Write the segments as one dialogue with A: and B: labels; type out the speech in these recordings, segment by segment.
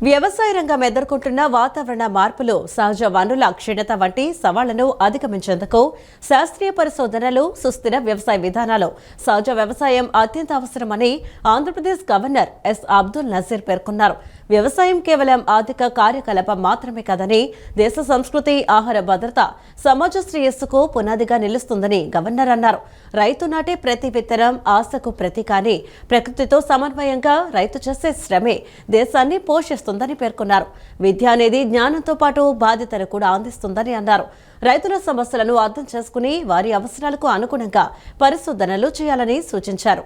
A: వ్యవసాయ రంగం ఎదుర్కొంటున్న వాతావరణ మార్పులు, సహజ వనరుల క్షీణత వంటి సవాళ్లను అధిగమించేందుకు శాస్త్రీయ పరిశోధనలు, సుస్థిర వ్యవసాయ విధానాలు, సహజ వ్యవసాయం అత్యంత అవసరమని ఆంధ్రప్రదేశ్ గవర్నర్ ఎస్ అబ్దుల్ నజీర్ పేర్కొన్నారు. వ్యవసాయం కేవలం ఆర్థిక కార్యకలాపం మాత్రమే కాదని దేశ సంస్కృతి, ఆహార భద్రత, సమాజ శ్రేయస్సుకు పునాదిగా నిలుస్తుందని గవర్నర్ అన్నారు. రైతు నాటే ప్రతి విత్తనం ఆశకు ప్రతీక అని, ప్రకృతితో సమన్వయంగా రైతు చేసే శ్రమే దేశాన్ని పోషిస్తుందని పేర్కొన్నారు. విద్య అనేది జ్ఞానంతో పాటు బాధ్యతను కూడా అందిస్తుందని అన్నారు. రైతుల సమస్యలను అర్థం చేసుకుని వారి అవసరాలకు అనుగుణంగా పరిశోధనలు చేయాలని సూచించారు.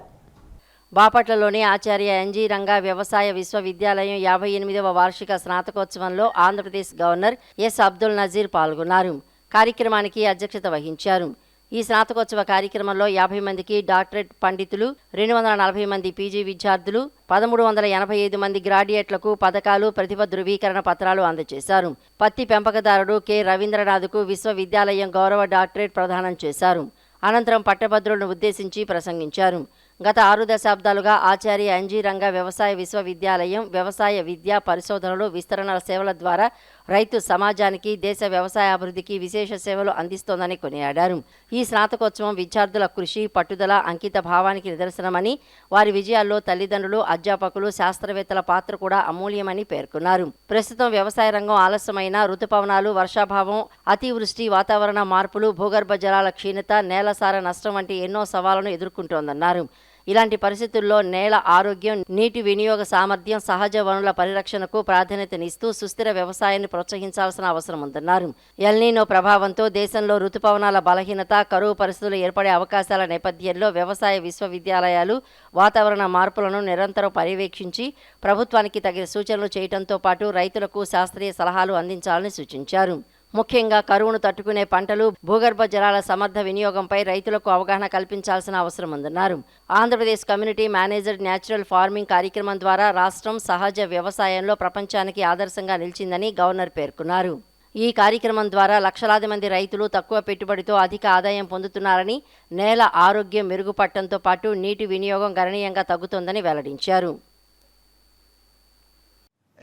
B: బాపట్లలోని ఆచార్య ఎన్జీ రంగా వ్యవసాయ విశ్వవిద్యాలయం 58వ వార్షిక స్నాతకోత్సవంలో ఆంధ్రప్రదేశ్ గవర్నర్ ఎస్ అబ్దుల్ నజీర్ పాల్గొన్నారు. కార్యక్రమానికి అధ్యక్షత వహించారు. ఈ స్నాతకోత్సవ కార్యక్రమంలో 50 మందికి డాక్టరేట్ పండితులు, 240 మంది పీజీ విద్యార్థులు, 1385 మంది గ్రాడ్యుయేట్లకు పథకాలు, ప్రతిభ ధృవీకరణ పత్రాలు అందజేశారు. పత్తి పెంపకదారుడు కె రవీంద్రనాథ్కు విశ్వవిద్యాలయం గౌరవ డాక్టరేట్ ప్రదానం చేశారు. అనంతరం పట్టభద్రులను ఉద్దేశించి ప్రసంగించారు. గత 6 దశాబ్దాలుగా ఆచార్య ఎన్జీ రంగా వ్యవసాయ విశ్వవిద్యాలయం వ్యవసాయ విద్యా పరిశోధనలు, విస్తరణ సేవల ద్వారా రైతు సమాజానికి, దేశ వ్యవసాయ అభివృద్ధికి విశేష సేవలు అందిస్తోందని కొనియాడారు. ఈ స్నాతకోత్సవం విద్యార్థుల కృషి, పట్టుదల, అంకిత భావానికి నిదర్శనమని, వారి విజయాల్లో తల్లిదండ్రులు, అధ్యాపకులు, శాస్త్రవేత్తల పాత్ర కూడా అమూల్యమని పేర్కొన్నారు. ప్రస్తుతం వ్యవసాయ రంగం ఆలస్యమైన ఋతుపవనాలు, వర్షాభావం, అతివృష్టి, వాతావరణ మార్పులు, భూగర్భ జలాల క్షీణత, నేలసార నష్టం వంటి ఎన్నో సవాళ్లను ఎదుర్కొంటోందన్నారు. ఇలాంటి పరిస్థితుల్లో నేల ఆరోగ్యం, నీటి వినియోగ సామర్థ్యం, సహజ వనరుల పరిరక్షణకు ప్రాధాన్యతనిస్తూ సుస్థిర వ్యవసాయాన్ని ప్రోత్సహించాల్సిన అవసరం ఉందన్నారు. ఎల్నీనో ప్రభావంతో దేశంలో ఋతుపవనాల బలహీనత, కరువు పరిస్థితులు ఏర్పడే అవకాశాల నేపథ్యంలో వ్యవసాయ విశ్వవిద్యాలయాలు వాతావరణ మార్పులను నిరంతరం పర్యవేక్షించి ప్రభుత్వానికి తగిన సూచనలు చేయడంతో పాటు రైతులకు శాస్త్రీయ సలహాలు అందించాలని సూచించారు. ముఖ్యంగా కరువును తట్టుకునే పంటలు, భూగర్భ జలాల సమర్థ వినియోగంపై రైతులకు అవగాహన కల్పించాల్సిన అవసరం ఉందన్నారు. Andhra Pradesh community managed natural farming కార్యక్రమం ద్వారా రాష్ట్రం సహజ వ్యవసాయంలో ప్రపంచానికి ఆదర్శంగా నిలిచిందని గవర్నర్ పేర్కొన్నారు. ఈ కార్యక్రమం ద్వారా లక్షలాది మంది రైతులు తక్కువ పెట్టుబడితో అధిక ఆదాయం పొందుతున్నారని, నేల ఆరోగ్యం మెరుగుపడటంతో పాటు నీటి వినియోగం గణనీయంగా తగ్గుతోందని వెల్లడించారు.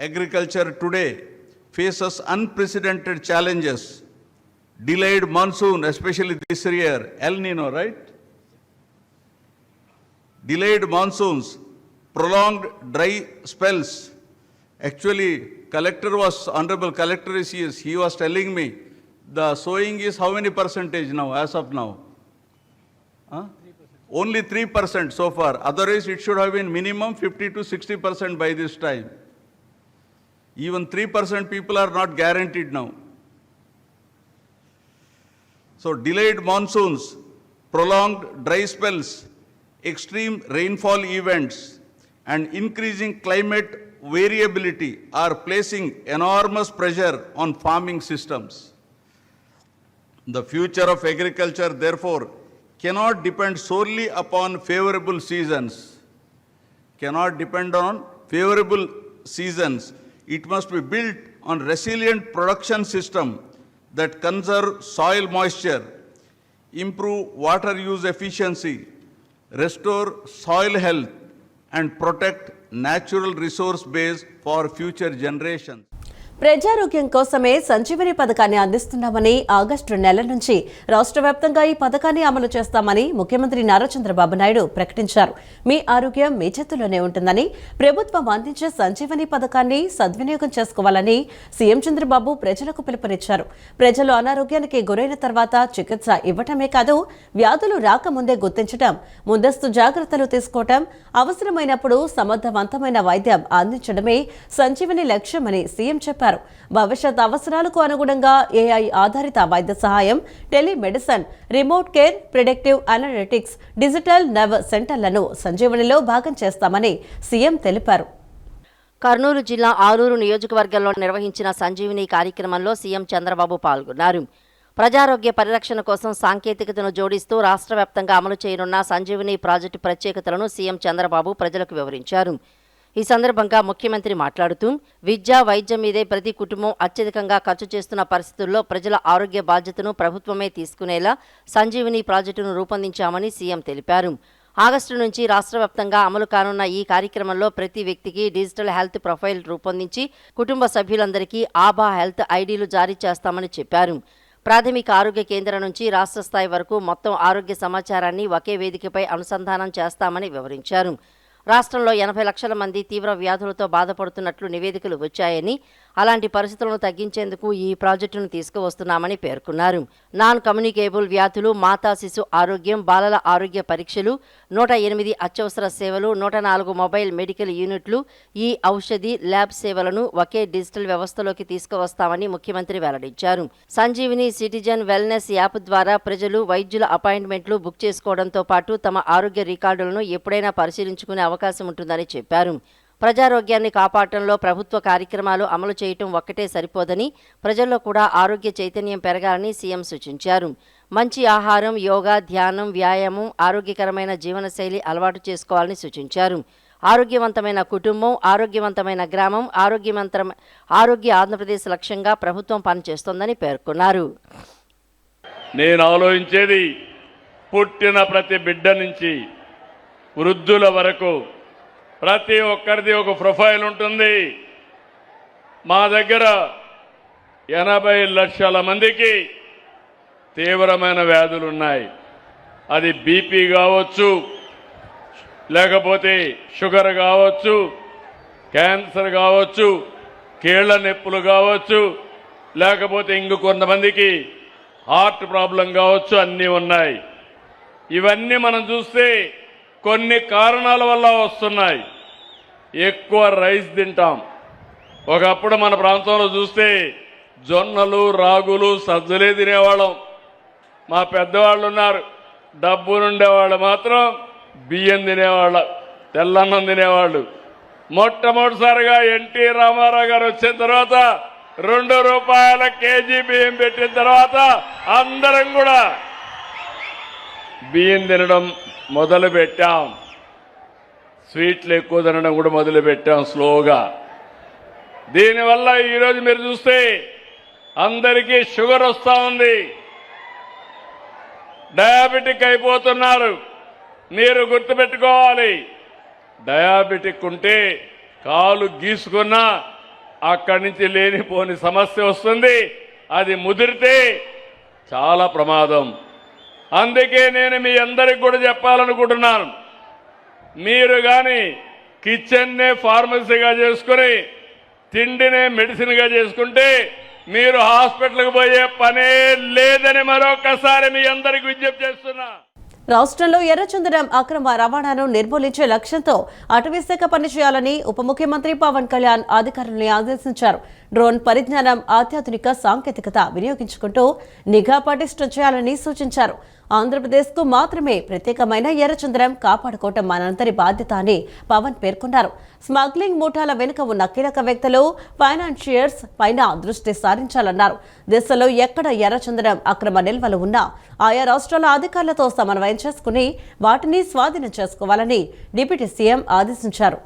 C: Agriculture today faces unprecedented challenges. Delayed monsoon, especially this year, El Nino, right? Delayed monsoons, prolonged dry spells. Actually, Honorable Collector is here. He was telling me the sowing is how many percentage now, as of now? Huh? Only 3% so far. Otherwise, it should have been minimum 50 to 60% by this time. Even 3% people are not guaranteed now. So delayed monsoons, prolonged dry spells, extreme rainfall events, and increasing climate variability are placing enormous pressure on farming systems. The future of agriculture, therefore, cannot depend solely upon favorable seasons. It must be built on resilient production system that conserve soil moisture, improve water use efficiency, restore soil health, and protect natural resource base for future generations.
A: ప్రజారోగ్యం కోసమే సంజీవని పథకాన్ని అందిస్తున్నామని, August నెల నుంచి రాష్ట్ర వ్యాప్తంగా ఈ పథకాన్ని అమలు చేస్తామని ముఖ్యమంత్రి నారా చంద్రబాబు నాయుడు ప్రకటించారు. మీ ఆరోగ్యం మీ చేతుల్లోనే ఉంటుందని, ప్రభుత్వం అందించే సంజీవని పథకాన్ని సద్వినియోగం చేసుకోవాలని సీఎం చంద్రబాబు ప్రజలకు పిలుపునిచ్చారు. ప్రజలు అనారోగ్యానికి గురైన తర్వాత చికిత్స ఇవ్వటమే కాదు, వ్యాధులు రాకముందే గుర్తించడం, ముందస్తు జాగ్రత్తలు తీసుకోవటం, అవసరమైనప్పుడు సమర్థవంతమైన వైద్యం అందించడమే సంజీవని లక్ష్యమని సీఎం చెప్పారు. భవిష్యత్ అవసరాలకు అనుగుణంగా ఏఐ ఆధారిత వైద్య సహాయం, telemedicine, remote care, predictive analytics, digital nerve సెంటర్లను సంజీవనిలో భాగం చేస్తామని సీఎం తెలిపారు.
B: కర్నూలు జిల్లా ఆలూరు నియోజకవర్గంలో నిర్వహించిన సంజీవని కార్యక్రమంలో సీఎం చంద్రబాబు పాల్గొన్నారు. ప్రజారోగ్య పరిరక్షణ కోసం సాంకేతికతను జోడిస్తూ రాష్ట్ర వ్యాప్తంగా అమలు చేయనున్న సంజీవని ప్రాజెక్టు ప్రత్యేకతలను సీఎం చంద్రబాబు ప్రజలకు వివరించారు. ఈ సందర్భంగా ముఖ్యమంత్రి మాట్లాడుతూ, విద్య, వైద్యం మీదే ప్రతి కుటుంబం అత్యధికంగా ఖర్చు చేస్తున్న పరిస్థితుల్లో ప్రజల ఆరోగ్య బాధ్యతను ప్రభుత్వమే తీసుకునేలా సంజీవని ప్రాజెక్టును రూపొందించామని సీఎం తెలిపారు. ఆగస్టు నుంచి రాష్ట్ర వ్యాప్తంగా అమలు కానున్న ఈ కార్యక్రమంలో ప్రతి వ్యక్తికి డిజిటల్ హెల్త్ ప్రొఫైల్ రూపొందించి కుటుంబ సభ్యులందరికీ ఆభా హెల్త్ ఐడీలు జారీ చేస్తామని చెప్పారు. ప్రాథమిక ఆరోగ్య కేంద్రం నుంచి రాష్ట్ర స్థాయి వరకు మొత్తం ఆరోగ్య సమాచారాన్ని ఒకే వేదికపై అనుసంధానం చేస్తామని వివరించారు. రాష్ట్రంలో 80 లక్షల మంది తీవ్ర వ్యాధులతో బాధపడుతున్నట్లు నివేదికలు వచ్చాయని, అలాంటి పరిస్థితులను తగ్గించేందుకు ఈ ప్రాజెక్టును తీసుకువస్తున్నామని పేర్కొన్నారు. నాన్ కమ్యూనికేబుల్ వ్యాధులు, మాతా శిశు ఆరోగ్యం, బాలల ఆరోగ్య పరీక్షలు, 108 అత్యవసర సేవలు, 104 మొబైల్ మెడికల్ యూనిట్లు, ఈ ఔషధి ల్యాబ్ సేవలను ఒకే డిజిటల్ వ్యవస్థలోకి తీసుకువస్తామని ముఖ్యమంత్రి వెల్లడించారు. సంజీవిని సిటిజన్ వెల్నెస్ యాప్ ద్వారా ప్రజలు వైద్యుల అపాయింట్మెంట్లు బుక్ చేసుకోవడంతో పాటు తమ ఆరోగ్య రికార్డులను ఎప్పుడైనా పరిశీలించుకునే అవకాశం ఉంటుందని చెప్పారు. ప్రజారోగ్యాన్ని కాపాడటంలో ప్రభుత్వ కార్యక్రమాలు అమలు చేయటం ఒక్కటే సరిపోదని, ప్రజల్లో కూడా ఆరోగ్య చైతన్యం పెరగాలని సీఎం సూచించారు. మంచి ఆహారం, యోగా, ధ్యానం, వ్యాయామం, ఆరోగ్యకరమైన జీవనశైలి అలవాటు చేసుకోవాలని సూచించారు. ఆరోగ్యవంతమైన కుటుంబం, ఆరోగ్యవంతమైన గ్రామం, ఆరోగ్య ఆంధ్రప్రదేశ్ లక్ష్యంగా ప్రభుత్వం పనిచేస్తోందని పేర్కొన్నారు.
D: నేను ఆలోచించేది పుట్టిన ప్రతి బిడ్డ నుంచి వృద్ధుల వరకు ప్రతి ఒక్కరిది ఒక ప్రొఫైల్ ఉంటుంది. మా దగ్గర 80 లక్షల మందికి తీవ్రమైన వ్యాధులు ఉన్నాయి. అది బీపీ కావచ్చు, లేకపోతే షుగర్ కావచ్చు, క్యాన్సర్ కావచ్చు, కీళ్ల నొప్పులు కావచ్చు, లేకపోతే కొంతమందికి హార్ట్ ప్రాబ్లం కావచ్చు, అన్నీ ఉన్నాయి. ఇవన్నీ మనం చూస్తే కొన్ని కారణాల వల్ల వస్తున్నాయి. ఎక్కువ రైస్ తింటాం. ఒకప్పుడు మన ప్రాంతంలో చూస్తే జొన్నలు, రాగులు, సజ్జలే తినేవాళ్ళం. మా పెద్దవాళ్ళు ఉన్నారు, డబ్బులుండేవాళ్ళు మాత్రం బియ్యం తినేవాళ్ళు, తెల్లన్నం తినేవాళ్ళు. మొట్టమొదటిసారిగా ఎన్టీ రామారావు గారు వచ్చిన తర్వాత ₹2 కేజీ బియ్యం పెట్టిన తర్వాత అందరం కూడా బియ్యం తినడం మొదలు పెట్టాం. స్వీట్లు ఎక్కువ తినడం కూడా మొదలు పెట్టాం స్లోగా. దీనివల్ల ఈరోజు మీరు చూస్తే అందరికీ షుగర్ వస్తూ ఉంది, డయాబెటిక్ అయిపోతున్నారు. మీరు గుర్తుపెట్టుకోవాలి, డయాబెటిక్ ఉంటే కాలు గీసుకున్నా అక్కడి నుంచి లేనిపోని సమస్య వస్తుంది. అది ముదిరితే చాలా ప్రమాదం. అందుకే నేను మీ అందరికి కూడా చెప్పాలనుకుంటున్నాను, మీరు కానీ కిచెన్నే ఫార్మసీగా చేసుకుని తిండినే మెడిసిన్గా చేసుకుంటే మీరు హాస్పిటల్కి పోయే పనే లేదని మరొకసారి మీ అందరికి విజ్ఞప్తి చేస్తున్నా.
A: రాష్ట్రంలో ఎర్రచందనం అక్రమ రవాణాను నిర్మూలించే లక్ష్యంతో అటవీశాఖ పనిచేయాలని ఉప ముఖ్యమంత్రి పవన్ కళ్యాణ్ అధికారులను ఆదేశించారు. డ్రోన్ పరిజ్ఞానం, అత్యాధునిక సాంకేతికత వినియోగించుకుంటూ నిఘా పటిష్టం చేయాలని సూచించారు. ఆంధ్రప్రదేశ్కు మాత్రమే ప్రత్యేకమైన ఎర్రచందనం కాపాడుకోవటం మనందరి బాధ్యత అని పవన్ పేర్కొన్నారు. స్మగ్లింగ్ ముఠాల వెనుక ఉన్న కీలక వ్యక్తులు, ఫైనాన్షియర్స్ పైన దృష్టి సారించాలన్నారు. దేశంలో ఎక్కడ ఎర్రచందనం అక్రమ నిల్వలు ఉన్నా ఆయా రాష్ట్రాల అధికారులతో సమన్వయం చేసుకుని వాటిని స్వాధీనం చేసుకోవాలని డిప్యూటీ సీఎం ఆదేశించారు.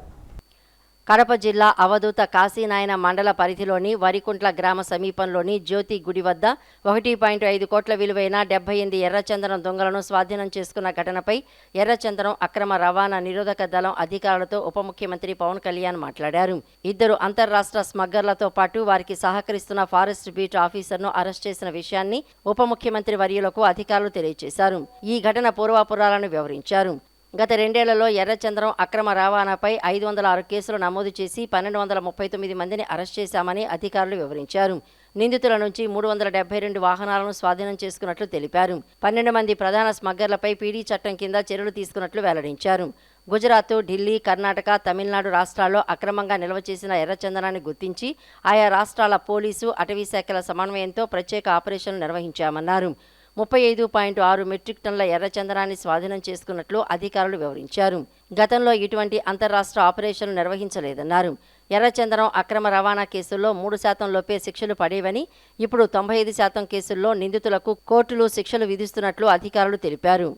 B: కడప జిల్లా అవధూత కాశీనాయన మండల పరిధిలోని వరికుంట్ల గ్రామ సమీపంలోని జ్యోతి గుడి వద్ద 1.5 కోట్ల విలువైన 78 ఎర్రచందనం దొంగలను స్వాధీనం చేసుకున్న ఘటనపై ఎర్రచందనం అక్రమ రవాణా నిరోధక దళం అధికారులతో ఉప ముఖ్యమంత్రి పవన్ కళ్యాణ్ మాట్లాడారు. 2 అంతర్రాష్ట్ర స్మగ్గర్లతో పాటు వారికి సహకరిస్తున్న ఫారెస్ట్ బీట్ ఆఫీసర్ను అరెస్ట్ చేసిన విషయాన్ని ఉప ముఖ్యమంత్రి వర్యులకు అధికారులు తెలియజేశారు. ఈ ఘటన పూర్వాపురాలను వివరించారు. గత 2 ఏళ్లలో ఎర్రచందనం అక్రమ రవాణాపై 506 కేసులు నమోదు చేసి 1239 మందిని అరెస్ట్ చేశామని అధికారులు వివరించారు. నిందితుల నుంచి 372 వాహనాలను స్వాధీనం చేసుకున్నట్లు తెలిపారు. 12 మంది ప్రధాన స్మగ్గర్లపై పీడీ చట్టం కింద చర్యలు తీసుకున్నట్లు వెల్లడించారు. గుజరాత్, ఢిల్లీ, కర్ణాటక, తమిళనాడు రాష్ట్రాల్లో అక్రమంగా నిల్వ చేసిన ఎర్రచందనాన్ని గుర్తించి ఆయా రాష్ట్రాల పోలీసు, అటవీ శాఖల సమన్వయంతో ప్రత్యేక ఆపరేషన్లు నిర్వహించామన్నారు. 35.6 మెట్రిక్ టన్నుల ఎర్రచందనాన్ని స్వాధీనం చేసుకున్నట్లు అధికారులు వివరించారు. గతంలో ఇటువంటి అంతర్రాష్ట్ర ఆపరేషన్లు నిర్వహించలేదన్నారు. ఎర్రచందనం అక్రమ రవాణా కేసుల్లో 3% లోపే శిక్షలు పడేవని, ఇప్పుడు 95% కేసుల్లో నిందితులకు కోర్టులు శిక్షలు విధిస్తున్నట్లు అధికారులు తెలిపారు.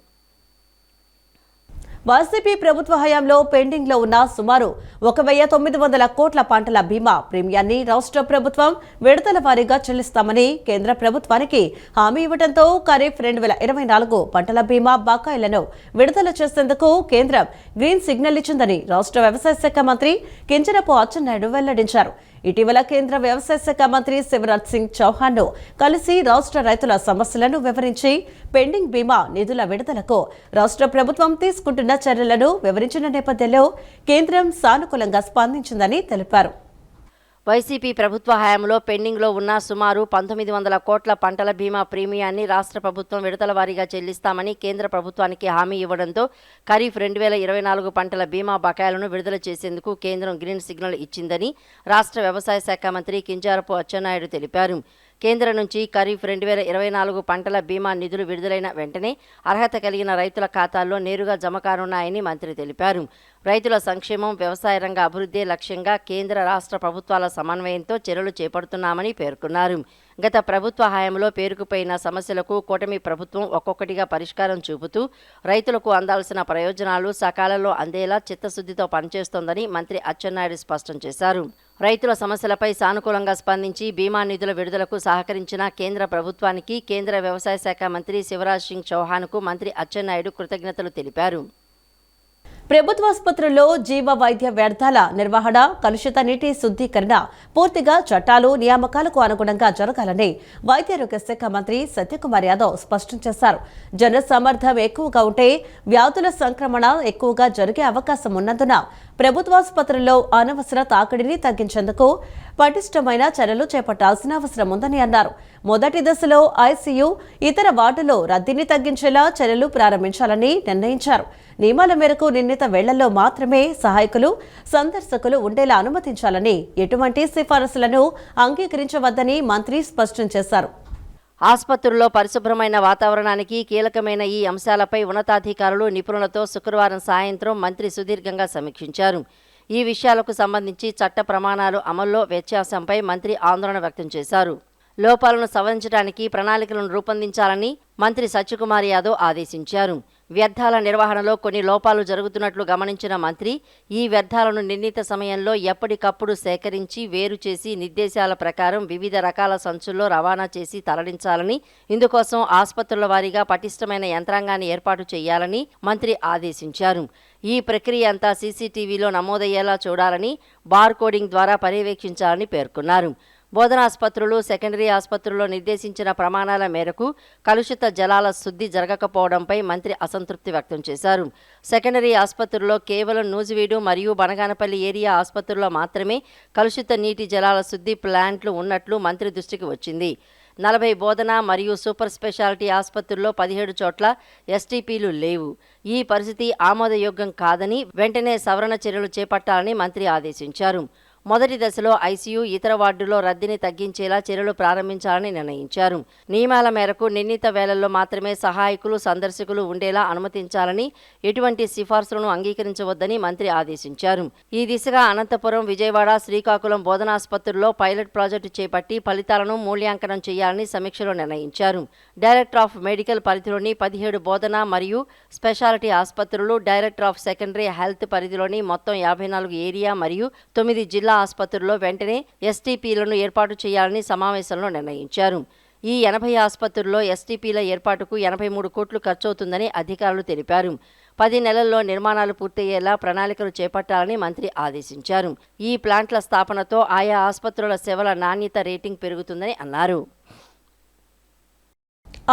A: వైసీపీ ప్రభుత్వ హయాంలో పెండింగ్ లో ఉన్న సుమారు 1,900 కోట్ల పంటల బీమా ప్రీమియాన్ని రాష్ట్ర ప్రభుత్వం విడతల వారీగా చెల్లిస్తామని కేంద్ర ప్రభుత్వానికి హామీ ఇవ్వడంతో ఖరీఫ్ 2024 పంటల బీమా బకాయిలను విడుదల చేసేందుకు కేంద్రం గ్రీన్ సిగ్నల్ ఇచ్చిందని రాష్ట్ర వ్యవసాయ శాఖ మంత్రి కింజరాపు అచ్చెన్నాయుడు వెల్లడించారు. ఇటీవల కేంద్ర వ్యవసాయ శాఖ మంత్రి శివరాజ్ సింగ్ చౌహాన్ ను కలిసి రాష్ట్ర రైతుల సమస్యలను వివరించి పెండింగ్ బీమా నిధుల విడుదలకు రాష్ట్ర ప్రభుత్వం తీసుకుంటున్న చర్యలను వివరించిన నేపథ్యంలో కేంద్రం సానుకూలంగా స్పందించిందని తెలిపారు.
B: వైసీపీ ప్రభుత్వ హయాంలో పెండింగ్లో ఉన్న సుమారు 1,900 కోట్ల పంటల బీమా ప్రీమియాన్ని రాష్ట్ర ప్రభుత్వం విడతల వారీగా చెల్లిస్తామని కేంద్ర ప్రభుత్వానికి హామీ ఇవ్వడంతో ఖరీఫ్ 2024 పంటల బీమా బకాయిలను విడుదల చేసేందుకు కేంద్రం గ్రీన్ సిగ్నల్ ఇచ్చిందని రాష్ట్ర వ్యవసాయ శాఖ మంత్రి కింజరాపు అచ్చెన్నాయుడు తెలిపారు. కేంద్రం నుంచి ఖరీఫ్ 2024 పంటల బీమా నిధులు విడుదలైన వెంటనే అర్హత కలిగిన రైతుల ఖాతాల్లో నేరుగా జమ కానున్నాయని మంత్రి తెలిపారు. రైతుల సంక్షేమం, వ్యవసాయ రంగ అభివృద్ధి లక్ష్యంగా కేంద్ర రాష్ట్ర ప్రభుత్వాల సమన్వయంతో చర్యలు చేపడుతున్నామని పేర్కొన్నారు. గత ప్రభుత్వ హయాంలో పేరుకుపోయిన సమస్యలకు కూటమి ప్రభుత్వం ఒక్కొక్కటిగా పరిష్కారం చూపుతూ రైతులకు అందాల్సిన ప్రయోజనాలు సకాలంలో అందేలా చిత్తశుద్ధితో పనిచేస్తోందని మంత్రి అచ్చెన్నాయుడు స్పష్టం చేశారు. రైతుల సమస్యలపై సానుకూలంగా స్పందించి బీమా నిధుల విడుదలకు సహకరించిన కేంద్ర ప్రభుత్వానికి కేంద్ర వ్యవసాయ శాఖ మంత్రి శివరాజ్ సింగ్ చౌహాన్కు మంత్రి అచ్చెన్నాయుడు కృతజ్ఞతలు తెలిపారు.
A: ప్రభుత్వాసుపత్రుల్లో జీవ వైద్య వ్యర్థాల నిర్వహణ, కలుషిత నీటి శుద్ధీకరణ పూర్తిగా చట్టాలు, నియామకాలకు అనుగుణంగా జరగాలని వైద్యారోగ్య శాఖ మంత్రి సత్యకుమార్ యాదవ్ స్పష్టం చేశారు. జన సమర్థం ఎక్కువగా ఉంటే వ్యాధుల సంక్రమణ ఎక్కువగా జరిగే అవకాశం ఉన్నందున ప్రభుత్వాసుపత్రుల్లో అనవసర తాకిడిని తగ్గించేందుకు పటిష్టమైన చర్యలు చేపట్టాల్సిన అవసరం ఉందని అన్నారు. మొదటి దశలో ఐసీయూ, ఇతర వార్డుల్లో రద్దీని తగ్గించేలా చర్యలు ప్రారంభించాలని నిర్ణయించారు. నియమాల మేరకు నిర్ణీత వేళ్లలో మాత్రమే సహాయకులు, సందర్శకులు ఉండేలా అనుమతించాలని, ఎటువంటి సిఫారసులను అంగీకరించవద్దని మంత్రి స్పష్టం చేశారు.
B: ఆసుపత్రుల్లో పరిశుభ్రమైన వాతావరణానికి కీలకమైన ఈ అంశాలపై ఉన్నతాధికారులు, నిపుణులతో శుక్రవారం సాయంత్రం మంత్రి సుదీర్ఘంగా సమీక్షించారు. ఈ విషయాలకు సంబంధించి చట్ట ప్రమాణాలు అమల్లో వ్యత్యాసంపై మంత్రి ఆందోళన వ్యక్తం చేశారు. లోపాలను సవరించడానికి ప్రణాళికలను రూపొందించాలని మంత్రి సత్యకుమార్ యాదవ్ ఆదేశించారు. వ్యర్థాల నిర్వహణలో కొన్ని లోపాలు జరుగుతున్నట్లు గమనించిన మంత్రి ఈ వ్యర్థాలను నిర్ణీత సమయంలో ఎప్పటికప్పుడు సేకరించి వేరు చేసి నిర్దేశాల ప్రకారం వివిధ రకాల సంచుల్లో రవాణా చేసి తరలించాలని, ఇందుకోసం ఆసుపత్రుల వారీగా పటిష్టమైన యంత్రాంగాన్ని ఏర్పాటు చేయాలని మంత్రి ఆదేశించారు. ఈ ప్రక్రియ అంతా సీసీటీవీలో నమోదయ్యేలా చూడాలని, బార్ కోడింగ్ ద్వారా పర్యవేక్షించాలని పేర్కొన్నారు. బోధనాసుపత్రులు, సెకండరీ ఆసుపత్రుల్లో నిర్దేశించిన ప్రమాణాల మేరకు కలుషిత జలాల శుద్ధి జరగకపోవడంపై మంత్రి అసంతృప్తి వ్యక్తం చేశారు. సెకండరీ ఆసుపత్రుల్లో కేవలం నూజివీడు మరియు బనగానపల్లి ఏరియా ఆసుపత్రుల్లో మాత్రమే కలుషిత నీటి జలాల శుద్ధి ప్లాంట్లు ఉన్నట్లు మంత్రి దృష్టికి వచ్చింది. 40 బోధన మరియు సూపర్ స్పెషాలిటీ ఆసుపత్రుల్లో 17 చోట్ల ఎస్టీపీలు లేవు. ఈ పరిస్థితి ఆమోదయోగ్యం కాదని వెంటనే సవరణ చర్యలు చేపట్టాలని మంత్రి ఆదేశించారు. మొదటి దశలో ఐసీయూ, ఇతర వార్డుల్లో రద్దీని తగ్గించేలా చర్యలు ప్రారంభించాలని నిర్ణయించారు. నియమాల మేరకు నిర్ణీత వేళల్లో మాత్రమే సహాయకులు, సందర్శకులు ఉండేలా అనుమతించాలని, ఎటువంటి సిఫార్సులను అంగీకరించవద్దని మంత్రి ఆదేశించారు. ఈ దిశగా అనంతపురం, విజయవాడ, శ్రీకాకుళం బోధనాసుపత్రుల్లో పైలట్ ప్రాజెక్టు చేపట్టి ఫలితాలను మూల్యాంకనం చేయాలని సమీక్షలో నిర్ణయించారు. డైరెక్టర్ ఆఫ్ మెడికల్ పరిధిలోని 17 బోధన మరియు స్పెషాలిటీ ఆసుపత్రులు, డైరెక్టర్ ఆఫ్ సెకండరీ హెల్త్ పరిధిలోని మొత్తం 54 ఏరియా మరియు 9 జిల్లా ఆసుపత్రుల్లో వెంటనే ఎస్టీపీలను ఏర్పాటు చేయాలని సమావేశంలో నిర్ణయించారు. ఈ 80 ఆసుపత్రుల్లో ఎస్టీపీల ఏర్పాటుకు 83 కోట్లు ఖర్చవుతుందని అధికారులు తెలిపారు. 10 నెలల్లో నిర్మాణాలు పూర్తయ్యేలా ప్రణాళికలు చేపట్టాలని మంత్రి ఆదేశించారు. ఈ ప్లాంట్ల స్థాపనతో ఆయా ఆసుపత్రుల సేవల నాణ్యత, రేటింగ్ పెరుగుతుందని అన్నారు.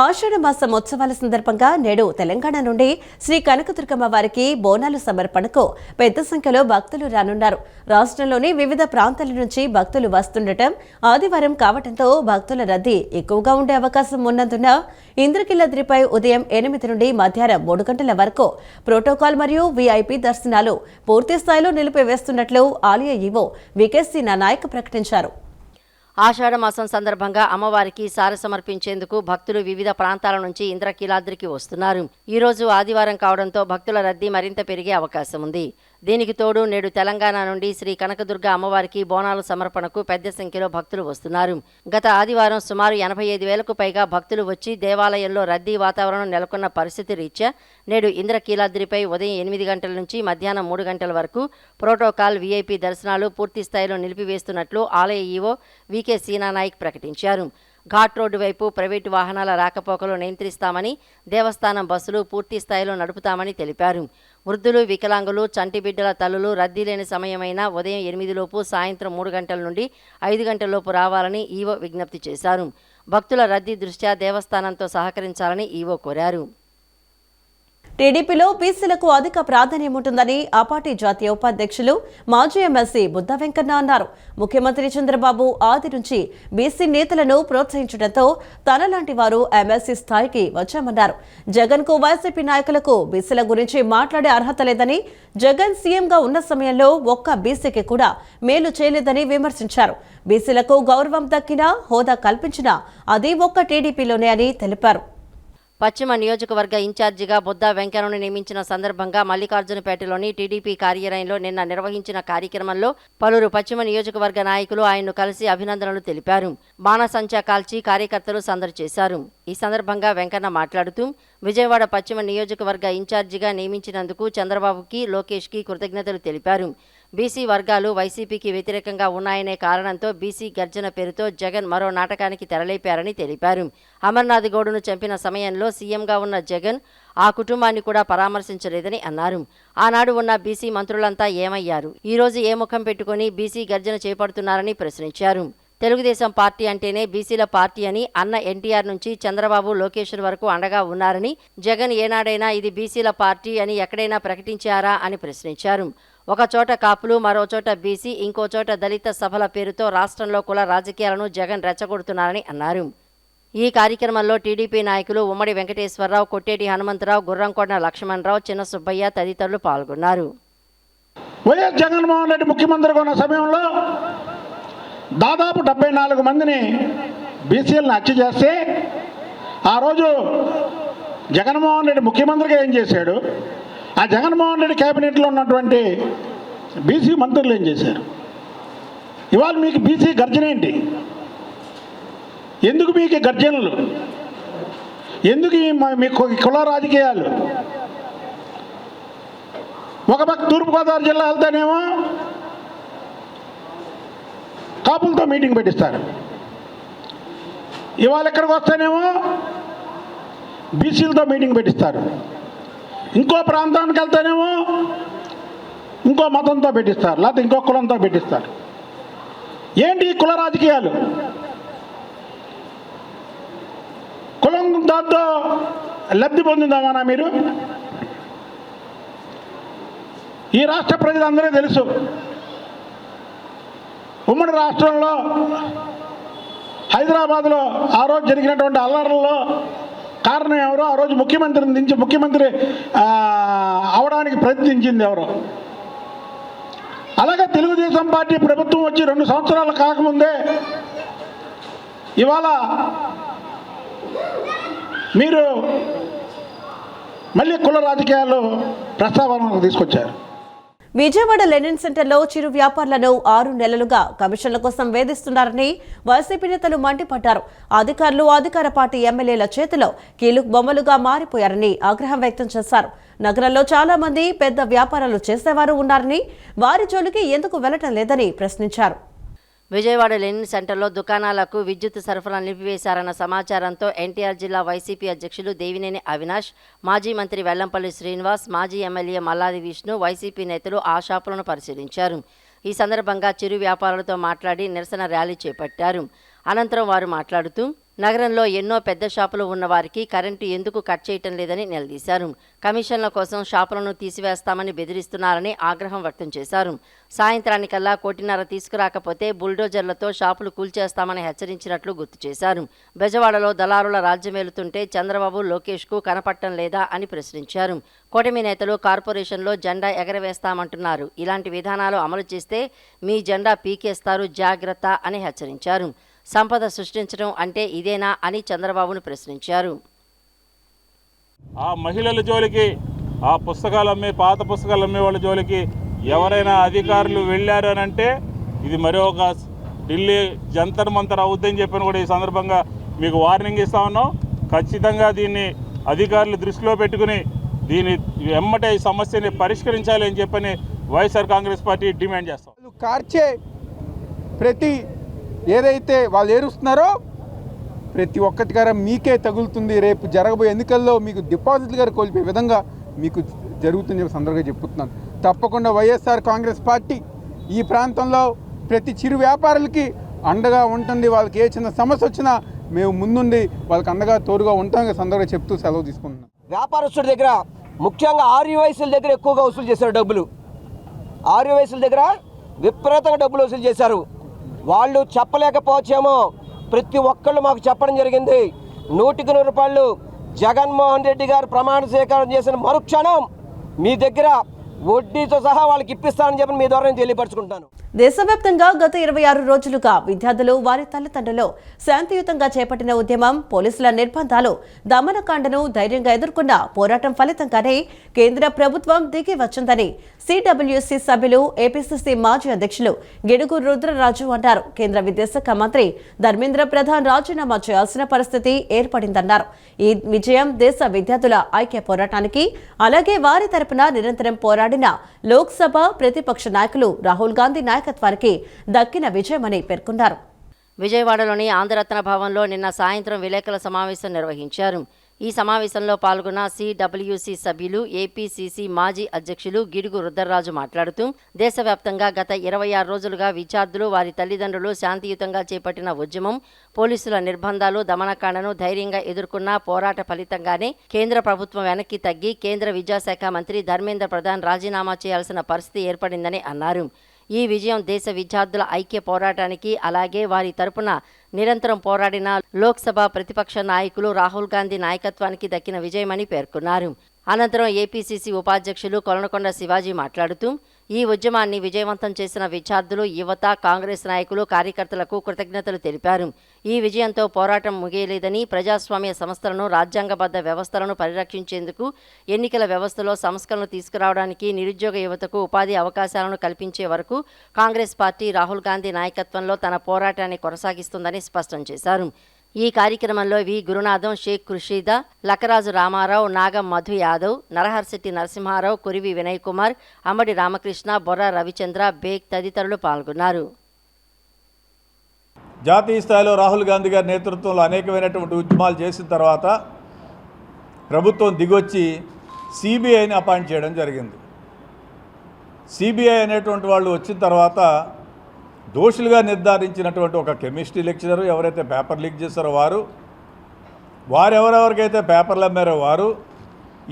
A: ఆషాఢ మాసం ఉత్సవాల సందర్భంగా నేడు తెలంగాణ నుండి శ్రీ కనకదుర్గమ్మ వారికి బోనాలు సమర్పణకు పెద్ద సంఖ్యలో భక్తులు రానున్నారు. రాష్ట్రంలోని వివిధ ప్రాంతాల నుంచి భక్తులు వస్తుండటం, ఆదివారం కావడంతో భక్తుల రద్దీ ఎక్కువగా ఉండే అవకాశం ఉన్నందున ఇంద్రకీలాద్రిపై ఉదయం 8 నుండి మధ్యాహ్నం 3 గంటల వరకు ప్రోటోకాల్ మరియు వీఐపీ దర్శనాలు పూర్తి స్థాయిలో నిలిపివేస్తున్నట్లు ఆలయ ఈవో వికేసి నాయక్ ప్రకటించారు.
B: ఆషాఢ మాసం సందర్భంగా అమ్మవారికి సారె సమర్పించేందుకు భక్తులు వివిధ ప్రాంతాల నుంచి ఇంద్రకీలాద్రికి వస్తున్నారు. ఈ రోజు ఆదివారం కావడంతో భక్తుల రద్దీ మరింత పెరిగే అవకాశం ఉంది. దీనికి తోడు నేడు తెలంగాణ నుండి శ్రీ కనకదుర్గ అమ్మవారికి బోనాల సమర్పణకు పెద్ద సంఖ్యలో భక్తులు వస్తున్నారు. గత ఆదివారం సుమారు 85,000కు పైగా భక్తులు వచ్చి దేవాలయంలో రద్దీ వాతావరణం నెలకొన్న పరిస్థితి రీత్యా నేడు ఇంద్రకీలాద్రిపై ఉదయం 8 గంటల నుంచి మధ్యాహ్నం 3 గంటల వరకు ప్రోటోకాల్ వీఐపీ దర్శనాలు పూర్తి స్థాయిలో నిలిపివేస్తున్నట్లు ఆలయ ఈవో వికే సీనానాయక్ ప్రకటించారు. ఘాట్ రోడ్డు వైపు ప్రైవేటు వాహనాల రాకపోకలు నియంత్రిస్తామని, దేవస్థానం బస్సులు పూర్తి స్థాయిలో నడుపుతామని తెలిపారు. వృద్ధులు, వికలాంగులు, చంటి బిడ్డల తల్లులు రద్దీ లేని సమయమైన ఉదయం 8లోపు సాయంత్రం 3 గంటల నుండి 5 గంటలలోపు రావాలని ఈవో విజ్ఞప్తి చేశారు. భక్తుల రద్దీ దృష్ట్యా దేవస్థానంతో సహకరించాలని ఈవో కోరారు.
A: టీడీపీలో బీసీలకు అధిక ప్రాధాన్యం ఉంటుందని ఆ పార్టీ జాతీయ ఉపాధ్యక్షులు మాజీ ఎమ్మెల్సీ బుద్ధ వెంకన్న అన్నారు. ముఖ్యమంత్రి చంద్రబాబు ఆది నుంచి బీసీ నేతలను ప్రోత్సహించడంతో తనలాంటి వారు ఎమ్మెల్సీ స్థాయికి వచ్చామన్నారు. జగన్ కు వైసీపీ నాయకులకు బీసీల గురించి మాట్లాడే అర్హత లేదని, జగన్ సీఎంగా ఉన్న సమయంలో ఒక్క బీసీకి కూడా మేలు చేయలేదని విమర్శించారు. బీసీలకు గౌరవం దక్కినా, హోదా కల్పించినా అది ఒక్క టీడీపీలోనే అని తెలిపారు.
B: పశ్చిమ నియోజకవర్గ ఇన్ఛార్జిగా బుద్ధ వెంకన్నను నియమించిన సందర్భంగా మల్లికార్జునపేటలోని టీడీపీ కార్యాలయంలో నిన్న నిర్వహించిన కార్యక్రమంలో పలువురు పశ్చిమ నియోజకవర్గ నాయకులు ఆయన్ను కలిసి అభినందనలు తెలిపారు. బాణసంచా కాల్చి కార్యకర్తలు సందడి చేశారు. ఈ సందర్భంగా వెంకన్న మాట్లాడుతూ విజయవాడ పశ్చిమ నియోజకవర్గ ఇన్ఛార్జిగా నియమించినందుకు చంద్రబాబుకి, లోకేష్కి కృతజ్ఞతలు తెలిపారు. బీసీ వర్గాలు వైసీపీకి వ్యతిరేకంగా ఉన్నాయనే కారణంతో బీసీ గర్జన పేరుతో జగన్ మరో నాటకానికి తెరలేపారని తెలిపారు. అమర్నాథ్ గౌడ్ను చంపిన సమయంలో సీఎంగా ఉన్న జగన్ ఆ కుటుంబాన్ని కూడా పరామర్శించలేదని అన్నారు. ఆనాడు ఉన్న బీసీ మంత్రులంతా ఏమయ్యారు? ఈరోజు ఏ ముఖం పెట్టుకుని బీసీ గర్జన చేపడుతున్నారని ప్రశ్నించారు. తెలుగుదేశం పార్టీ అంటేనే బీసీల పార్టీ అని అన్న ఎన్టీఆర్ నుంచి చంద్రబాబు, లోకేష్ వరకు అండగా ఉన్నారని, జగన్ ఏనాడైనా ఇది బీసీల పార్టీ అని ఎక్కడైనా ప్రకటించారా అని ప్రశ్నించారు. ఒక చోట కాపులు, మరో చోట బీసీ, ఇంకో చోట దళిత సభల పేరుతో రాష్ట్రంలో కుల రాజకీయాలను జగన్ రెచ్చగొడుతున్నారని అన్నారు. ఈ కార్యక్రమంలో టీడీపీ నాయకులు ఉమ్మడి వెంకటేశ్వరరావు, కొట్టేటి హనుమంతరావు, గుర్రంకొండ లక్ష్మణరావు, చిన్న సుబ్బయ్య తదితరులు పాల్గొన్నారు.
E: వైఎస్ జగన్మోహన్ రెడ్డి ముఖ్యమంత్రిగా ఉన్న సమయంలో దాదాపు 74 మందిని బీసీలను హత్య చేస్తే ఆ రోజు జగన్మోహన్ రెడ్డి ముఖ్యమంత్రిగా ఏం చేశాడు, ఆ జగన్మోహన్ రెడ్డి కేబినెట్లో ఉన్నటువంటి బీసీ మంత్రులు ఏం చేశారు? ఇవాళ మీకు బీసీ గర్జన ఏంటి? ఎందుకు మీకు గర్జనలు? ఎందుకు మీ కుల రాజకీయాలు? ఒక పక్క తూర్పుగోదావరి జిల్లా వెళ్తేనేమో కాపులతో మీటింగ్ పెట్టిస్తారు, ఇవాళ ఇక్కడికి వస్తేనేమో బీసీలతో మీటింగ్ పెట్టిస్తారు, ఇంకో ప్రాంతానికి వెళ్తేనేమో ఇంకో మతంతో పెట్టిస్తారు, లేకపోతే ఇంకో కులంతో పెట్టిస్తారు. ఏంటి ఈ కుల రాజకీయాలు? కులం దాంతో లబ్ధి పొందిందామన్నా మీరు? ఈ రాష్ట్ర ప్రజలందరూ తెలుసు, ఉమ్మడి రాష్ట్రంలో హైదరాబాద్లో ఆ రోజు జరిగినటువంటి అల్లర్లలో కారణం ఎవరో, ఆ రోజు ముఖ్యమంత్రిని దించి ముఖ్యమంత్రి అవడానికి ప్రయత్నించింది ఎవరో. అలాగే తెలుగుదేశం పార్టీ ప్రభుత్వం వచ్చి 2 సంవత్సరాలు కాకముందే ఇవాళ మీరు మళ్ళీ కుల రాజకీయాలు ప్రస్తావనకు తీసుకొచ్చారు.
A: విజయవాడ లెనిన్ సెంటర్లో చిరు వ్యాపారులను 6 నెలలుగా కమిషన్ల కోసం వేధిస్తున్నారని వైసీపీ నేతలు మండిపడ్డారు. అధికారులు, అధికార పార్టీ ఎమ్మెల్యేల చేతిలో కీలుకు బొమ్మలుగా మారిపోయారని ఆగ్రహం వ్యక్తం చేశారు. నగరంలో చాలా మంది పెద్ద వ్యాపారాలు చేసేవారు ఉన్నారని, వారి జోలికి ఎందుకు వెళ్లటం లేదని ప్రశ్నించారు.
B: విజయవాడ లెనిన్ సెంటర్లో దుకాణాలకు విద్యుత్ సరఫరా నిలిపివేశారన్న సమాచారంతో ఎన్టీఆర్ జిల్లా వైసీపీ అధ్యక్షులు దేవినేని అవినాష్, మాజీ మంత్రి వెల్లంపల్లి శ్రీనివాస్, మాజీ ఎమ్మెల్యే మల్లాది విష్ణు, వైసీపీ నేతలు ఆ షాపులను పరిశీలించారు. ఈ సందర్భంగా చిరు వ్యాపారులతో మాట్లాడి నిరసన ర్యాలీ చేపట్టారు. అనంతరం వారు మాట్లాడుతూ నగరంలో ఎన్నో పెద్ద షాపులు ఉన్న వారికి కరెంటు ఎందుకు కట్ చేయటం లేదని నిలదీశారు. కమిషన్ల కోసం షాపులను తీసివేస్తామని బెదిరిస్తున్నారని ఆగ్రహం వ్యక్తం చేశారు. సాయంత్రానికల్లా 1.5 కోటి తీసుకురాకపోతే బుల్డోజర్లతో షాపులు కూల్చేస్తామని హెచ్చరించినట్లు గుర్తు చేశారు. బెజవాడలో దళారుల రాజ్యమేలుతుంటే చంద్రబాబు, లోకేష్కు కనపట్టం లేదా అని ప్రశ్నించారు. కూటమి నేతలు కార్పొరేషన్లో జెండా ఎగరవేస్తామంటున్నారు. ఇలాంటి విధానాలు అమలు చేస్తే మీ జెండా పీకేస్తారు, జాగ్రత్త అని హెచ్చరించారు. సంపద సృష్టించడం అంటే ఇదేనా అని చంద్రబాబును ప్రశ్నించారు.
F: ఆ మహిళల జోలికి, ఆ పుస్తకాలు అమ్మే, పాత పుస్తకాలు అమ్మే వాళ్ళ జోలికి ఎవరైనా అధికారులు వెళ్ళారు అని అంటే ఇది మరో ఒక ఢిల్లీ జంతర్ మంతర్ అవుద్దని చెప్పని కూడా ఈ సందర్భంగా మీకు వార్నింగ్ ఇస్తా ఉన్నాం. ఖచ్చితంగా దీన్ని అధికారులు దృష్టిలో పెట్టుకుని దీని వెమ్మటే ఈ సమస్యని పరిష్కరించాలి అని చెప్పని వైఎస్ఆర్ కాంగ్రెస్ పార్టీ డిమాండ్ చేస్తాం.
G: కార్చే ప్రతి ఏదైతే వాళ్ళు ఏరుస్తున్నారో ప్రతి ఒక్కటిగారా మీకే తగులుతుంది. రేపు జరగబోయే ఎన్నికల్లో మీకు డిపాజిట్లు గారు కోల్పోయే విధంగా మీకు జరుగుతుందని చెప్పి సందర్భంగా చెప్తున్నాను. తప్పకుండా వైఎస్ఆర్ కాంగ్రెస్ పార్టీ ఈ ప్రాంతంలో ప్రతి చిరు వ్యాపారులకి అండగా ఉంటుంది. వాళ్ళకి ఏ చిన్న సమస్య వచ్చినా మేము ముందుండి వాళ్ళకి అండగా తోడుగా ఉంటామని సందర్భంగా చెప్తూ సెలవు తీసుకుంటున్నాం.
H: వ్యాపారస్తుడి దగ్గర ముఖ్యంగా ఆర్యవైశ్యుల దగ్గర ఎక్కువగా వసూలు చేశారు డబ్బులు. ఆర్యవైశ్యుల దగ్గర విపరీతంగా డబ్బులు వసూలు చేశారు. వాళ్ళు చెప్పలేకపోవచ్చేమో, ప్రతి ఒక్కళ్ళు మాకు చెప్పడం జరిగింది. 100కి 100 రూపాయలు జగన్మోహన్ రెడ్డి గారు ప్రమాణ స్వీకారం చేసిన మరుక్షణం మీ దగ్గర వడ్డీతో సహా వాళ్ళకి ఇప్పిస్తానని చెప్పి మీ ద్వారా నేను తెలియపరచుకుంటాను.
A: దేశవ్యాప్తంగా గత 26 రోజులుగా విద్యార్థులు వారి తల్లిదండ్రులు శాంతియుతంగా చేపట్టిన ఉద్యమం, పోలీసుల నిర్బంధాలు, దమనకాండను ధైర్యంగా ఎదుర్కొన్న పోరాటం ఫలితంగానే కేంద్ర ప్రభుత్వం దిగి వచ్చిందని సిడబ్ల్యూసీ సభ్యులు, ఏపీసీసీ మాజీ అధ్యక్షులు గిడుగు రుద్రరాజు అన్నారు. కేంద్ర విద్యాశాఖ మంత్రి ధర్మేంద్ర ప్రధాన్ రాజీనామా చేయాల్సిన పరిస్థితి ఏర్పడిందన్నారు. ఈ విజయం దేశ విద్యార్థుల ఐక్య పోరాటానికి, అలాగే వారి తరపున నిరంతరం పోరాడిన లోక్సభ ప్రతిపక్ష నాయకులు రాహుల్ గాంధీ నాయకత్వానికి దక్కిన విజయమని పేర్కొన్నారు.
B: విజయవాడలోని ఆంధ్రరత్న భవన్లో నిన్న సాయంత్రం విలేకరుల సమావేశం నిర్వహించారు. ఈ సమావేశంలో పాల్గొన్న సిడబ్ల్యూసీ సభ్యులు, ఏపీసీసీ మాజీ అధ్యక్షులు గిడుగు రుద్రరాజు మాట్లాడుతూ దేశవ్యాప్తంగా గత 26 రోజులుగా విద్యార్థులు, వారి తల్లిదండ్రులు శాంతియుతంగా చేపట్టిన ఉద్యమం, పోలీసుల నిర్బంధాలు, దమనకాండను ధైర్యంగా ఎదుర్కొన్న పోరాట ఫలితంగానే కేంద్ర ప్రభుత్వం వెనక్కి తగ్గి కేంద్ర విద్యాశాఖ మంత్రి ధర్మేంద్ర ప్రధాన్ రాజీనామా చేయాల్సిన పరిస్థితి ఏర్పడిందని అన్నారు. ఈ విజయం దేశ విద్యార్థుల ఐక్య పోరాటానికి, అలాగే వారి తరపున నిరంతరం పోరాడిన లోక్సభ ప్రతిపక్ష నాయకులు రాహుల్ గాంధీ నాయకత్వానికి దక్కిన విజయమని పేర్కొన్నారు. అనంతరం ఏపీసీసీ ఉపాధ్యక్షులు కొలనకొండ శివాజీ మాట్లాడుతూ ఈ ఉద్యమాన్ని విజయవంతం చేసిన విద్యార్థులు, యువత, కాంగ్రెస్ నాయకులు, కార్యకర్తలకు కృతజ్ఞతలు తెలిపారు. ఈ విజయంతో పోరాటం ముగియలేదని, ప్రజాస్వామ్య సంస్థలను, రాజ్యాంగబద్ధ వ్యవస్థలను పరిరక్షించేందుకు, ఎన్నికల వ్యవస్థలో సంస్కరణలు తీసుకురావడానికి, నిరుద్యోగ యువతకు ఉపాధి అవకాశాలను కల్పించే వరకు కాంగ్రెస్ పార్టీ రాహుల్ గాంధీ నాయకత్వంలో తన పోరాటాన్ని కొనసాగిస్తుందని స్పష్టం చేశారు. ఈ కార్యక్రమంలో వి గురునాథం, షేక్ ఖుర్షీదా, లకరాజు రామారావు, నాగం మధు యాదవ్, నరహర్శెట్టి నరసింహారావు, కురివి వినయ్ కుమార్, అమ్మడి రామకృష్ణ, బొర్ర రవిచంద్ర, బేగ్ తదితరులు పాల్గొన్నారు.
I: జాతీయ స్థాయిలో రాహుల్ గాంధీ గారి నేతృత్వంలో అనేకమైనటువంటి ఉద్యమాలు చేసిన తర్వాత ప్రభుత్వం దిగొచ్చి సిబిఐని అపాయింట్ చేయడం జరిగింది. సిబిఐ అనేటువంటి వాళ్ళు వచ్చిన తర్వాత దోషులుగా నిర్ధారించినటువంటి ఒక కెమిస్ట్రీ లెక్చరరు, ఎవరైతే పేపర్ లీక్ చేశారో వారెవరెవరికైతే పేపర్లు అమ్మారో వారు,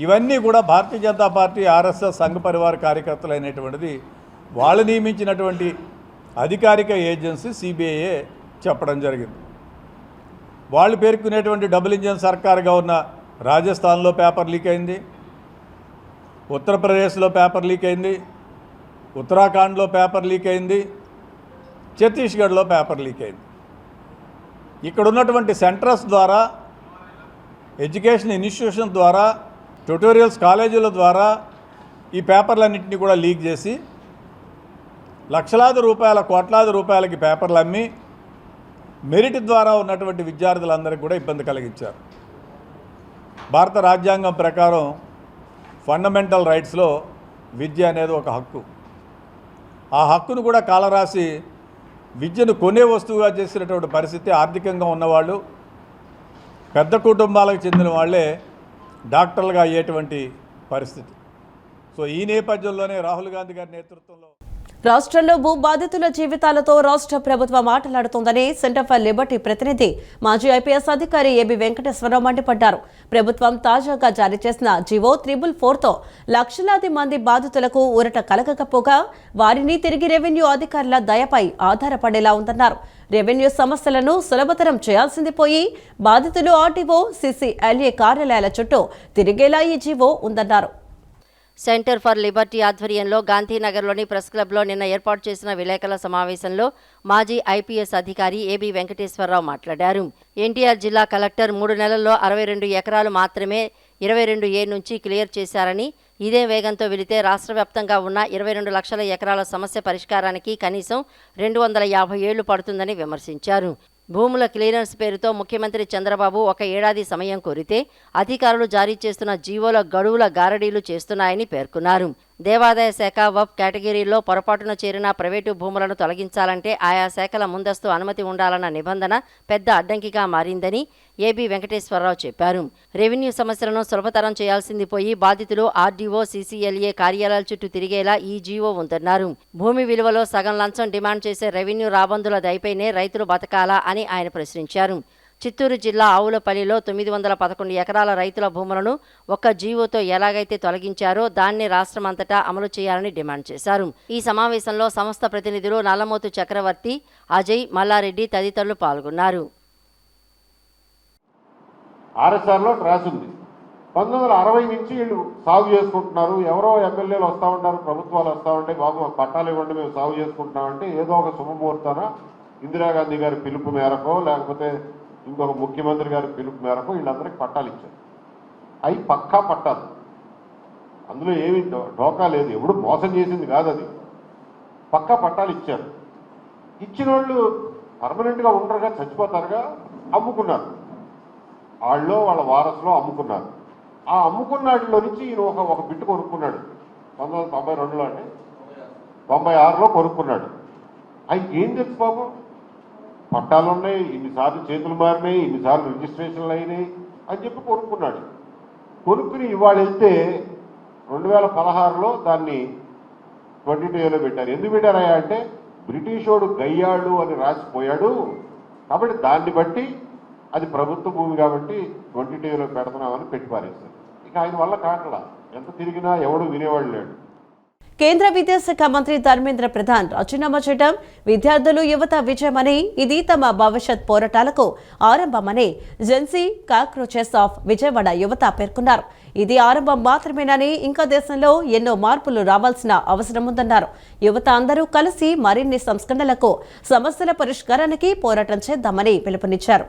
I: ఇవన్నీ కూడా భారతీయ జనతా పార్టీ, ఆర్ఎస్ఎస్, సంఘ పరివార కార్యకర్తలు అయినటువంటిది వాళ్ళు నియమించినటువంటి అధికారిక ఏజెన్సీ సిబిఐఏ చెప్పడం జరిగింది. వాళ్ళు పేర్కొనేటువంటి డబుల్ ఇంజన్ సర్కారుగా ఉన్న రాజస్థాన్లో పేపర్ లీక్ అయింది, ఉత్తరప్రదేశ్లో పేపర్ లీక్ అయింది, ఉత్తరాఖండ్లో పేపర్ లీక్ అయింది, ఛత్తీస్గఢ్లో పేపర్ లీక్ అయింది. ఇక్కడ ఉన్నటువంటి సెంటర్స్ ద్వారా, ఎడ్యుకేషన్ ఇన్స్టిట్యూషన్ ద్వారా, ట్యుటోరియల్స్ కాలేజీల ద్వారా ఈ పేపర్లన్నింటినీ కూడా లీక్ చేసి లక్షలాది రూపాయల, కోట్లాది రూపాయలకి పేపర్లు అమ్మి మెరిట్ ద్వారా ఉన్నటువంటి విద్యార్థులందరికీ కూడా ఇబ్బంది కలిగించారు. భారత రాజ్యాంగం ప్రకారం ఫండమెంటల్ రైట్స్లో విద్య అనేది ఒక హక్కు. ఆ హక్కును కూడా కాలరాసి విద్యను కొనే వస్తువుగా చేసినటువంటి పరిస్థితి. ఆర్థికంగా ఉన్నవాళ్ళు, పెద్ద కుటుంబాలకు చెందిన వాళ్ళే డాక్టర్లుగా అయ్యేటువంటి పరిస్థితి. సో ఈ నేపథ్యంలోనే రాహుల్ గాంధీ గారి నేతృత్వంలో
A: రాష్ట్రంలో భూ బాధితుల జీవితాలతో రాష్ట్ర ప్రభుత్వం మాట్లాడుతోందని సెంటర్ ఫర్ లిబర్టీ ప్రతినిధి, మాజీ ఐపీఎస్ అధికారి ఏబి వెంకటేశ్వరరావు మండిపడ్డారు. ప్రభుత్వం తాజాగా జారీ చేసిన జీవో 444తో లక్షలాది మంది బాధితులకు ఊరట కలగకపోగా వారిని తిరిగి రెవెన్యూ అధికారుల దయపై ఆధారపడేలా ఉందన్నారు. రెవెన్యూ సమస్యలను సులభతరం చేయాల్సింది పోయి బాధితులు ఆర్టీఓ, సీసీఎల్ఏ కార్యాలయాల చుట్టూ తిరిగేలా ఈ జీవో ఉందన్నారు.
B: సెంటర్ ఫర్ లిబర్టీ ఆధ్వర్యంలో గాంధీనగర్లోని ప్రెస్ క్లబ్లో నిన్న ఏర్పాటు చేసిన విలేకరుల సమావేశంలో మాజీ ఐపీఎస్ అధికారి ఏబి వెంకటేశ్వరరావు మాట్లాడారు. ఎన్టీఆర్ జిల్లా కలెక్టర్ 3 నెలల్లో 62 ఎకరాలు మాత్రమే 22A నుంచి క్లియర్ చేశారని, ఇదే వేగంతో వెళితే రాష్ట్ర వ్యాప్తంగా ఉన్న 22 లక్షల ఎకరాల సమస్య పరిష్కారానికి కనీసం 250 ఏళ్లు పడుతుందని విమర్శించారు. భూముల క్లియరెన్స్ పేరుతో ముఖ్యమంత్రి చంద్రబాబు ఒక ఏడాది సమయం కోరితే అధికారులు జారీ చేస్తున్న జీవోల గడువుల గారడీలు చేస్తున్నాయని పేర్కొన్నారు. దేవాదాయ శాఖ వక్ఫ్ కేటగిరీలో పొరపాటున చేరిన ప్రైవేటు భూములను తొలగించాలంటే ఆయా శాఖల ముందస్తు అనుమతి ఉండాలన్న నిబంధన పెద్ద అడ్డంకిగా మారిందని ఏబీ వెంకటేశ్వరరావు చెప్పారు. రెవెన్యూ సమస్యలను సులభతరం చేయాల్సింది పోయి బాధితులు ఆర్డీఓ, సీసీఎల్ఏ కార్యాలయాల చుట్టూ తిరిగేలా ఈ జీవో ఉందన్నారు. భూమి విలువలో సగం లంచం డిమాండ్ చేసే రెవెన్యూ రాబందుల దయపైనే రైతులు బతకాలా అని ఆయన ప్రశ్నించారు. చిత్తూరు జిల్లా ఆవులపల్లిలో 911 ఎకరాల రైతుల భూములను ఒక్క జీవోతో ఎలాగైతే తొలగించారో దాన్ని రాష్ట్రమంతటా అమలు చేయాలని డిమాండ్ చేశారు. ఈ సమావేశంలో సంస్థ ప్రతినిధులు నల్లమోతు చక్రవర్తి, అజయ్, మల్లారెడ్డి తదితరులు పాల్గొన్నారు.
J: ఆర్ఎస్ఆర్లో రాసి ఉంది. 1960 నుంచి వీళ్ళు సాగు చేసుకుంటున్నారు. ఎవరో ఎమ్మెల్యేలు వస్తూ ఉంటారు, ప్రభుత్వాలు వస్తూ ఉంటాయి, బాబు మాకు పట్టాలు ఇవ్వండి మేము సాగు చేసుకుంటున్నామంటే ఏదో ఒక శుభముహూర్తాన ఇందిరాగాంధీ గారి పిలుపు మేరకో లేకపోతే ఇంకొక ముఖ్యమంత్రి గారి పిలుపు మేరకు వీళ్ళందరికీ పట్టాలు ఇచ్చారు. అవి పక్కా పట్టాలు, అందులో ఏమి ఢోకా లేదు, ఎప్పుడు మోసం చేసింది కాదు, అది పక్కా పట్టాలు ఇచ్చారు. ఇచ్చిన వాళ్ళు పర్మనెంట్గా ఉండరుగా, చచ్చిపోతారుగా, అమ్ముకున్నారు. వాళ్ళలో వాళ్ళ వారసులో అమ్ముకున్నారు. ఆ అమ్ముకున్నాటిలో నుంచి ఈయన ఒక బిట్టు కొనుక్కున్నాడు. 1992లో అంటే 96లో కొనుక్కున్నాడు. అవి ఏం తెలుసు పాపం, పట్టాలు ఉన్నాయి, ఇన్నిసార్లు చేతులు మారినాయి, ఇన్నిసార్లు రిజిస్ట్రేషన్లు అయినాయి అని చెప్పి కొనుక్కున్నాడు. కొనుక్కుని ఇవాళ వెళ్తే 2016లో దాన్ని 22Aలో పెట్టారు. ఎందుకు పెట్టారయ్యా అంటే బ్రిటిషోడు గయ్యాడు అని రాసిపోయాడు కాబట్టి దాన్ని బట్టి అది ప్రభుత్వ భూమి కాబట్టి 22Aలో పెడుతున్నామని పెట్టి పారేస్తారు. ఇక ఆయన వల్ల కాకలా ఎంత తిరిగినా ఎవడు వినేవాడు లేడు.
A: కేంద్ర విద్యాశాఖ మంత్రి ధర్మేంద్ర ప్రధాన్ రాజీనామా చేయడం విద్యార్థులు, యువత విజయమని, ఇది తమ భవిష్యత్ పోరాటాలకు ఆరంభమని జెన్సీ కాక్రోచెస్ ఆఫ్ విజయవాడ యువత పేర్కొన్నారు. ఇది ఆరంభం మాత్రమేనని, ఇంకా దేశంలో ఎన్నో మార్పులు రావాల్సిన అవసరం ఉందన్నారు. యువత అందరూ కలిసి మరిన్ని సంస్కరణలకు, సమస్యల పరిష్కారానికి పోరాటం చేద్దామని పిలుపునిచ్చారు.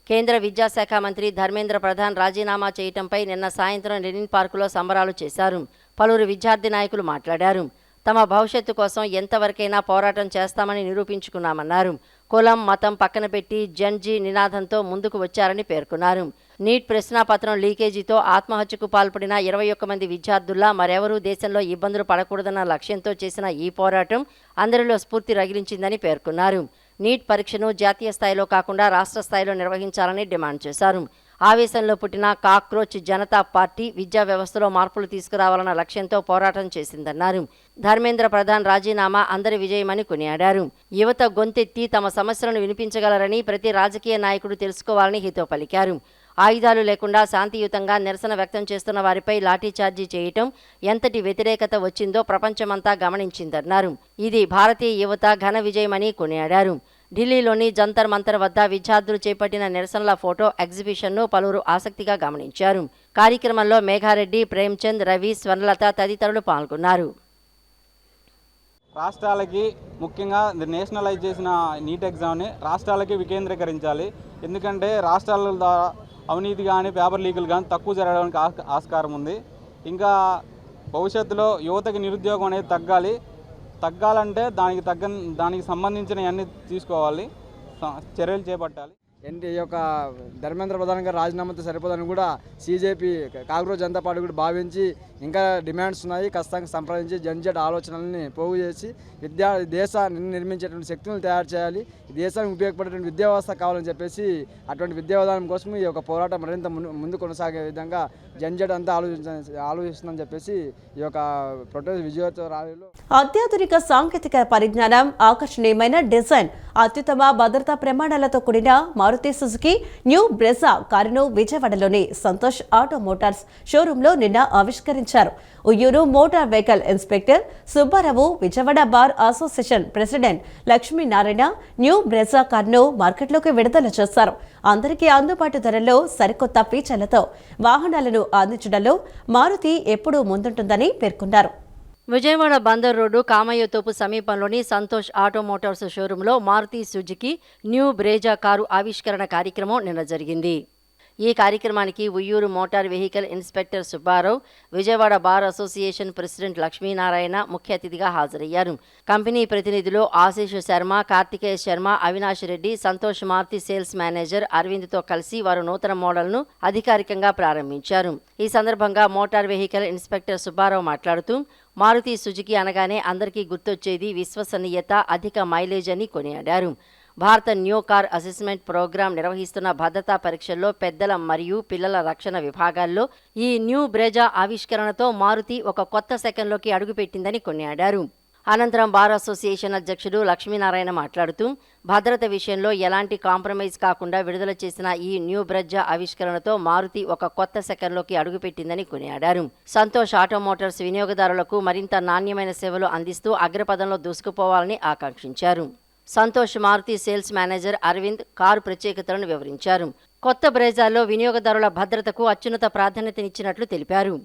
B: కేంద్ర విద్యాశాఖ మంత్రి ధర్మేంద్ర ప్రధాన్ రాజీనామా చేయటంపై నిన్న సాయంత్రం లెనిన్ పార్కులో సంబరాలు చేశారు. పలువురు విద్యార్థి నాయకులు మాట్లాడారు. తమ భవిష్యత్తు కోసం ఎంతవరకైనా పోరాటం చేస్తామని నిరూపించుకున్నామన్నారు. కులం, మతం పక్కన పెట్టి జన్జీ నినాదంతో ముందుకు వచ్చారని పేర్కొన్నారు. నీట్ ప్రశ్నాపత్రం లీకేజీతో ఆత్మహత్యకు పాల్పడిన 21 మంది విద్యార్థుల్లా మరెవరూ దేశంలో ఇబ్బందులు పడకూడదన్న లక్ష్యంతో చేసిన ఈ పోరాటం అందరిలో స్ఫూర్తి రగిలించిందని పేర్కొన్నారు. నీట్ పరీక్షను జాతీయ స్థాయిలో కాకుండా రాష్ట్ర స్థాయిలో నిర్వహించాలని డిమాండ్ చేశారు. ఆవేశంలో పుట్టిన కాక్రోచ్ జనతా పార్టీ విద్యా వ్యవస్థలో మార్పులు తీసుకురావాలన్న లక్ష్యంతో పోరాటం చేసిందన్నారు. ధర్మేంద్ర ప్రధాన్ రాజీనామా అందరి విజయమని కొనియాడారు. యువత గొంతెత్తి తమ సమస్యలను వినిపించగలరని ప్రతి రాజకీయ నాయకుడు తెలుసుకోవాలని హితవు పలికారు. ఆయుధాలు లేకుండా శాంతియుతంగా నిరసన వ్యక్తం చేస్తున్న వారిపై లాఠీచార్జీ చేయటం ఎంతటి వ్యతిరేకత వచ్చిందో ప్రపంచమంతా గమనించిందన్నారు. ఇది భారతీయ యువత ఘన విజయమని కొనియాడారు. ఢిల్లీలోని జంతర్ మంతర్ వద్ద విద్యార్థులు చేపట్టిన నిరసనల ఫోటో ఎగ్జిబిషన్ను పలువురు ఆసక్తిగా గమనించారు. కార్యక్రమంలో మేఘారెడ్డి, ప్రేమ్చంద్, రవి, స్వర్ణలత తదితరులు పాల్గొన్నారు.
K: రాష్ట్రాలకి, ముఖ్యంగా నేషనలైజ్ చేసిన నీట్ ఎగ్జామ్ని రాష్ట్రాలకి వికేంద్రీకరించాలి. ఎందుకంటే రాష్ట్రాల ద్వారా అవినీతి కానీ, పేపర్ లీకులు కానీ తక్కువ జరగడానికి ఆస్కారం ఉంది. ఇంకా భవిష్యత్తులో యువతకి నిరుద్యోగం అనేది తగ్గాలంటే దానికి సంబంధించినవన్నీ తీసుకోవాలి, చర్యలు చేపట్టాలి.
L: ఈ యొక్క ధర్మేంద్ర ప్రధాన్ గారు రాజీనామాతో సరిపోదని కూడా సీజేపీ కాంగ్రెస్ జనతా పార్టీ కూడా భావించి ఇంకా డిమాండ్స్ ఉన్నాయి, ఖచ్చితంగా సంప్రదించి జన్జెట్ ఆలోచనల్ని పోగు చేసి దేశాన్ని నిర్మించేటువంటి శక్తులను తయారు చేయాలి, దేశానికి ఉపయోగపడేటువంటి విద్యా వ్యవస్థ కావాలని చెప్పేసి అటువంటి విద్యా విధానం కోసం ఈ యొక్క పోరాటం మరింత ముందు కొనసాగే విధంగా జన్జెట్ అంతా ఆలోచిస్తుందని చెప్పేసి ఈ యొక్క ప్రొటెస్ట్ విజయోత్సవ ర్యాలీలో
A: అత్యాధునిక సాంకేతిక పరిజ్ఞానం, ఆకర్షణీయమైన డిజైన్, అత్యుత్తమ భద్రతా ప్రమాణాలతో కూడిన మారుతి సుజుకి న్యూ బ్రెజా కారును విజయవాడలోని సంతోష్ ఆటో మోటార్స్ షోరూంలో నిన్న ఆవిష్కరించారు. Uyyuru motor vehicle inspector Subbarao, Vijayawada bar association president Lakshminarayana new Brezza కారును మార్కెట్లోకి విడుదల చేశారు. అందరికీ అందుబాటు ధరల్లో సరికొత్త ఫీచర్లతో వాహనాలను అందించడంలో మారుతి ఎప్పుడూ ముందుంటుందని పేర్కొన్నారు.
B: విజయవాడ బందర్ రోడ్డు కామయ్యతోపు సమీపంలోని సంతోష్ ఆటో మోటార్స్ షోరూంలో Maruti Suzuki new Brezza car ఆవిష్కరణ కార్యక్రమం నిన్న జరిగింది. ఈ కార్యక్రమానికి Uyyuru motor vehicle inspector Subbarao, Vijayawada bar association president Lakshminarayana ముఖ్య అతిథిగా హాజరయ్యారు. కంపెనీ ప్రతినిధులు ఆశీష్ శర్మ, కార్తికేయ శర్మ, అవినాష్ రెడ్డి, సంతోష్ మారుతి సేల్స్ మేనేజర్ అరవింద్తో కలిసి వారు నూతన మోడల్ను అధికారికంగా ప్రారంభించారు. ఈ సందర్భంగా మోటార్ వెహికల్ ఇన్స్పెక్టర్ సుబ్బారావు మాట్లాడుతూ మారుతి సుజుకి అనగానే అందరికీ గుర్తొచ్చేది విశ్వసనీయత, అధిక మైలేజ్ అని కొనియాడారు. భారత న్యూ కార్ అసెస్మెంట్ ప్రోగ్రాం నిర్వహిస్తున్న భద్రతా పరీక్షల్లో పెద్దల మరియు పిల్లల రక్షణ విభాగాల్లో ఈ న్యూ బ్రెజా ఆవిష్కరణతో మారుతి ఒక కొత్త సెకండ్లోకి అడుగుపెట్టిందని కొనియాడారు. అనంతరం బార్ అసోసియేషన్ అధ్యక్షుడు లక్ష్మీనారాయణ మాట్లాడుతూ భద్రత విషయంలో ఎలాంటి కాంప్రమైజ్ కాకుండా విడుదల చేసిన ఈ న్యూ బ్రెజా ఆవిష్కరణతో మారుతి ఒక కొత్త సెకండ్లోకి అడుగుపెట్టిందని కొనియాడారు. సంతోష్ ఆటోమోటార్స్ వినియోగదారులకు మరింత నాణ్యమైన సేవలు అందిస్తూ అగ్రపథంలో దూసుకుపోవాలని ఆకాంక్షించారు. Santosh Maruti sales manager Aravind car ప్రత్యేకతలను వివరించారు. కొత్త బ్రెజాలో వినియోగదారుల భద్రతకు అత్యున్నత ప్రాధాన్యతనిచ్చినట్లు తెలిపారు.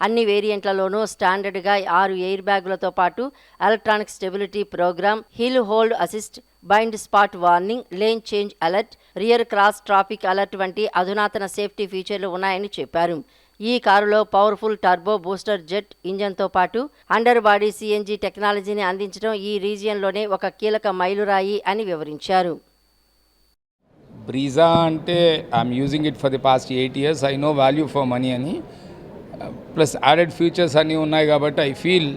B: అన్ని వేరియంట్లలోనూ స్టాండర్డ్గా 6 ఎయిర్ బ్యాగులతో పాటు electronic stability program, hill hold assist, blind spot warning, lane change alert, rear cross traffic alert వంటి అధునాతన సేఫ్టీ ఫీచర్లు ఉన్నాయని చెప్పారు. ఈ కారులో పవర్ఫుల్ టర్బో బూస్టర్ జెట్ ఇంజన్తో పాటు అండర్ బాడీ సిఎన్జి టెక్నాలజీని అందించడం ఈ రీజియన్లోనే ఒక కీలక మైలురాయి అని వివరించారు.
M: బ్రీజా అంటే I'm using it for the past 8 years. I know value for money అని, ప్లస్ యాడెడ్ ఫీచర్స్ అన్నీ ఉన్నాయి కాబట్టి I feel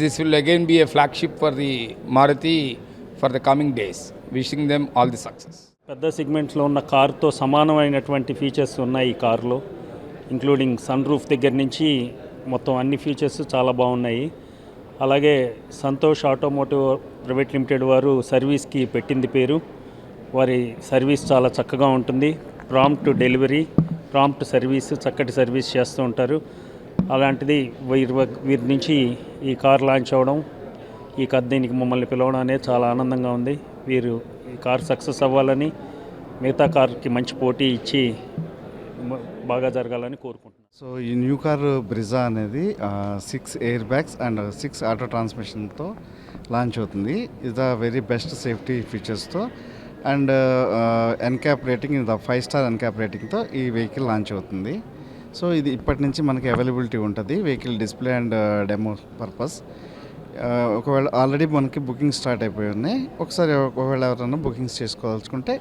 M: this will again be a flagship for the Maruti for the coming days. Wishing them all the success.
F: పెద్ద సెగ్మెంట్స్లో ఉన్న కారుతో సమానమైనటువంటి features ఉన్నాయి ఈ కారులో, ఇంక్లూడింగ్ సన్ రూఫ్ దగ్గర నుంచి మొత్తం అన్ని ఫీచర్స్ చాలా బాగున్నాయి. అలాగే సంతోష్ ఆటోమోటివ్ ప్రైవేట్ లిమిటెడ్ వారు సర్వీస్కి పెట్టింది పేరు. వారి సర్వీస్ చాలా చక్కగా ఉంటుంది. ప్రాంప్ట్ డెలివరీ, ప్రాంప్ట్ సర్వీస్, చక్కటి సర్వీస్ చేస్తూ ఉంటారు. అలాంటిది వీరి నుంచి ఈ కార్ లాంచ్ అవ్వడం, ఈ దీనికి మమ్మల్ని పిలవడం అనేది చాలా ఆనందంగా ఉంది. వీరు ఈ కార్ సక్సెస్ అవ్వాలని, మిగతా కార్కి మంచి పోటీ ఇచ్చి బాగా జరగాలని కోరుకుంటున్నాను.
N: సో ఈ న్యూ కార్ బ్రిజా అనేది 6 ఎయిర్ బ్యాగ్స్ అండ్ 6 ఆటో ట్రాన్స్మిషన్తో లాంచ్ అవుతుంది. ఇది వెరీ బెస్ట్ సేఫ్టీ ఫీచర్స్తో అండ్ ఎన్క్యాప్ రేటింగ్, ఇది 5 స్టార్ ఎన్క్యాప్ రేటింగ్తో ఈ వెహికల్ లాంచ్ అవుతుంది. సో ఇది ఇప్పటి నుంచి మనకి అవైలబిలిటీ ఉంటుంది vehicle display and demo purpose. ఒకవేళ ఆల్రెడీ మనకి బుకింగ్ స్టార్ట్ అయిపోయి ఉన్నాయి. ఒకవేళ ఎవరైనా బుకింగ్స్ చేసుకోవాల్సుకుంటే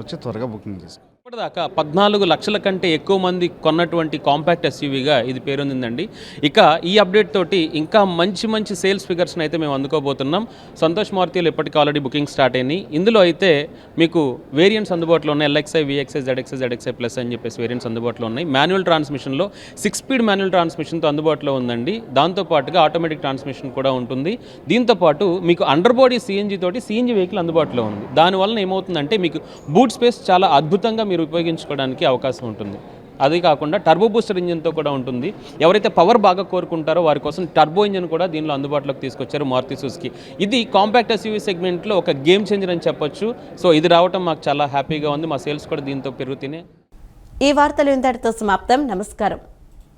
N: వచ్చి త్వరగా బుకింగ్ చేసుకోవాలి.
O: ఇప్పటిదాకా 14 లక్షల కంటే ఎక్కువ మంది కొన్నటువంటి కాంపాక్ట్ ఎస్యూవీగా ఇది పేరొందిందండి. ఇక ఈ అప్డేట్ తోటి ఇంకా మంచి సేల్స్ ఫిగర్స్ని అయితే మేము అందుకోబోతున్నాం. సంతోష్ మారుతిలో ఇప్పటికీ ఆల్రెడీ బుకింగ్ స్టార్ట్ అయినాయి. ఇందులో అయితే మీకు వేరియంట్స్ అందుబాటులో ఉన్నాయి. LXi, VXi, ZXi, ZXi plus అని చెప్పేసి వేరియంట్స్ అందుబాటులో ఉన్నాయి. మాన్యువల్ ట్రాన్స్మిషన్లో 6 స్పీడ్ మాన్యువల్ ట్రాన్స్మిషన్తో అందుబాటులో ఉందండి. దాంతోపాటుగా ఆటోమేటిక్ ట్రాన్స్మిషన్ కూడా ఉంటుంది. దీంతోపాటు మీకు అండర్ బాడీ సిఎన్జి తోటి సిఎన్జి వెహికల్ అందుబాటులో ఉంది. దానివల్ల ఏమవుతుందంటే మీకు బూట్ స్పేస్ చాలా అద్భుతంగా మీరు ఉపయోగించుకోవడానికి అవకాశం ఉంటుంది. అది కాకుండా టర్బో బూస్టర్ ఇంజిన్తో కూడా ఉంటుంది. ఎవరైతే పవర్ బాగా కోరుకుంటారో వారి కోసం టర్బో ఇంజిన్ కూడా దీనిలో అందుబాటులోకి తీసుకొచ్చారు మారుతి సుజుకి. ఇది కాంపాక్ట్ ఎస్యూవీ సెగ్మెంట్లో ఒక గేమ్ చేంజర్ అని చెప్పొచ్చు. సో ఇది రావడం మాకు చాలా హ్యాపీగా ఉంది. మా సేల్స్ కూడా దీంతో పెరుగుతున్నాయి.
A: ఈ వార్తలు ఇంతటితో సమాప్తం. నమస్కారం.